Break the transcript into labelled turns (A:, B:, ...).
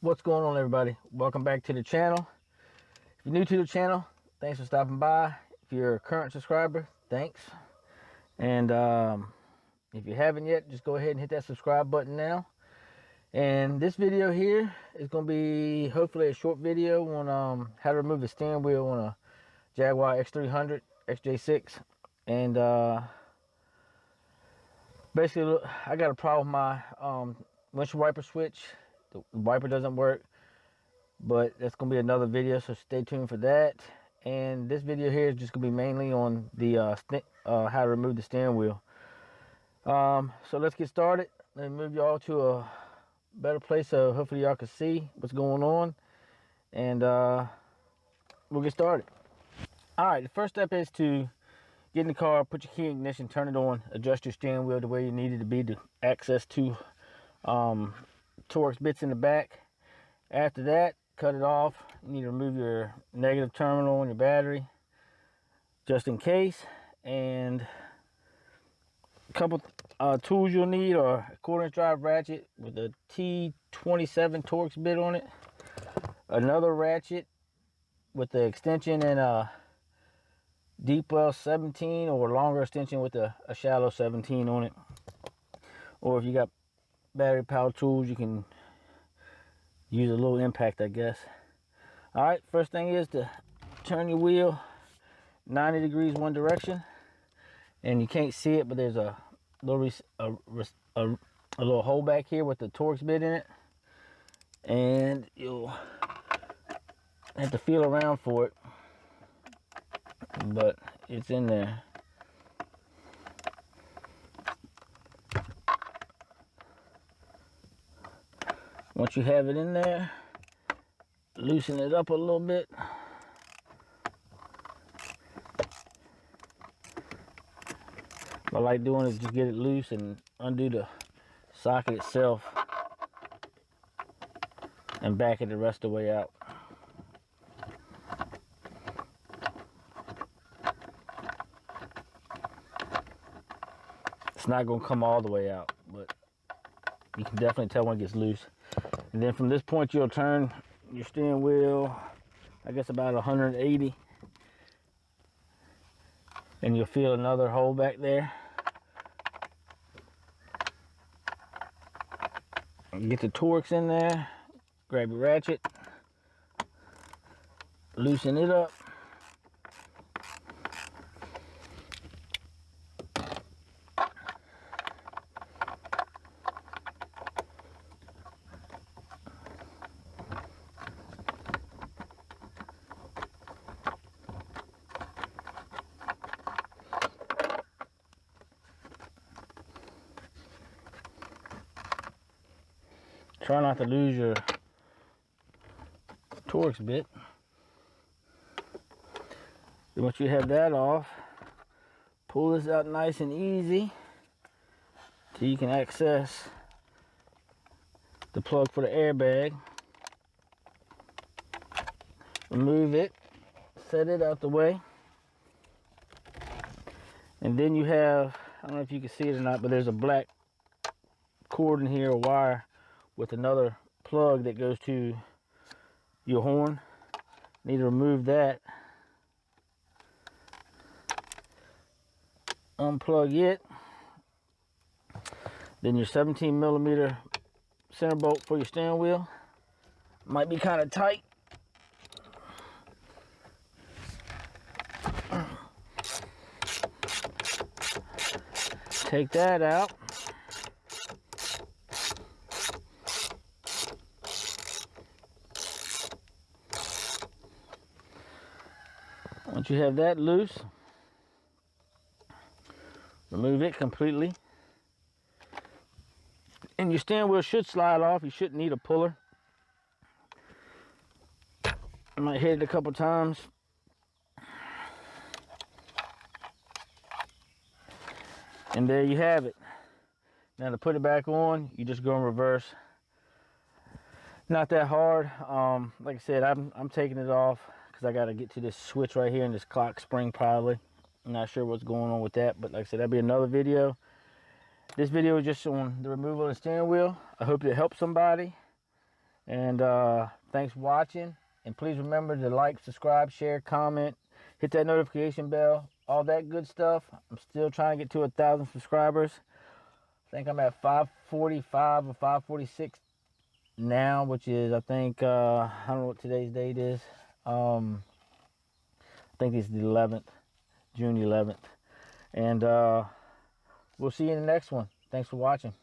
A: What's going on, everybody? Welcome back to the channel. If you're new to the channel, thanks for stopping by. If you're a current subscriber, thanks. And if you haven't yet, just go ahead and hit that subscribe button now. And this video here is going to be hopefully a short video on how to remove the steering wheel on a Jaguar X300 XJ6. And basically, I got a problem with my windshield wiper switch. The wiper doesn't work, but that's going to be another video, so stay tuned for that. And this video here is just going to be mainly on the how to remove the steering wheel. So let's get started. Let me move y'all to a better place so hopefully y'all can see what's going on, and we'll get started. All right, the first step is to get in the car, put your key in ignition, turn it on, adjust your steering wheel to where you need it to be to access to Torx bits in the back. After that, cut it off. You need to remove your negative terminal on your battery just in case. And a couple tools you'll need are a 1/4" drive ratchet with a T27 Torx bit on it, another ratchet with the extension and a deep well 17 or longer extension with a shallow 17 on it. Or if you got battery power tools, you can use a little impact, I guess. All right, first thing is to turn your wheel 90 degrees one direction, and you can't see it, but there's a little hole back here with the Torx bit in it, and you'll have to feel around for it, but it's in there. Once you have it in there, loosen it up a little bit. What I like doing is just get it loose and undo the socket itself and back it the rest of the way out. It's not going to come all the way out, but you can definitely tell when it gets loose. And then from this point, you'll turn your steering wheel, I guess about 180, and you'll feel another hole back there. Get the Torx in there, grab your ratchet, loosen it up. Try not to lose your Torx bit. Then once you have that off, pull this out nice and easy so you can access the plug for the airbag. Remove it, set it out the way, and then you have, I don't know if you can see it or not, but there's a black cord in here, a wire with another plug that goes to your horn. Need to remove that. Unplug it. Then your 17mm center bolt for your steering wheel. Might be kind of tight. Take that out. Once you have that loose, remove it completely. And your steering wheel should slide off. You shouldn't need a puller. I might hit it a couple times. And there you have it. Now to put it back on, you just go in reverse. Not that hard. Like I said, I'm taking it off because I got to get to this switch right here and this clock spring probably. I'm not sure what's going on with that, but like I said, that'll be another video. This video is just on the removal of the steering wheel. I hope it helps somebody. And thanks for watching. And please remember to like, subscribe, share, comment, hit that notification bell, all that good stuff. I'm still trying to get to 1,000 subscribers. I think I'm at 545 or 546 now, which is, I think, I don't know what today's date is. I think it's the 11th, June 11th. And we'll see you in the next one. Thanks for watching.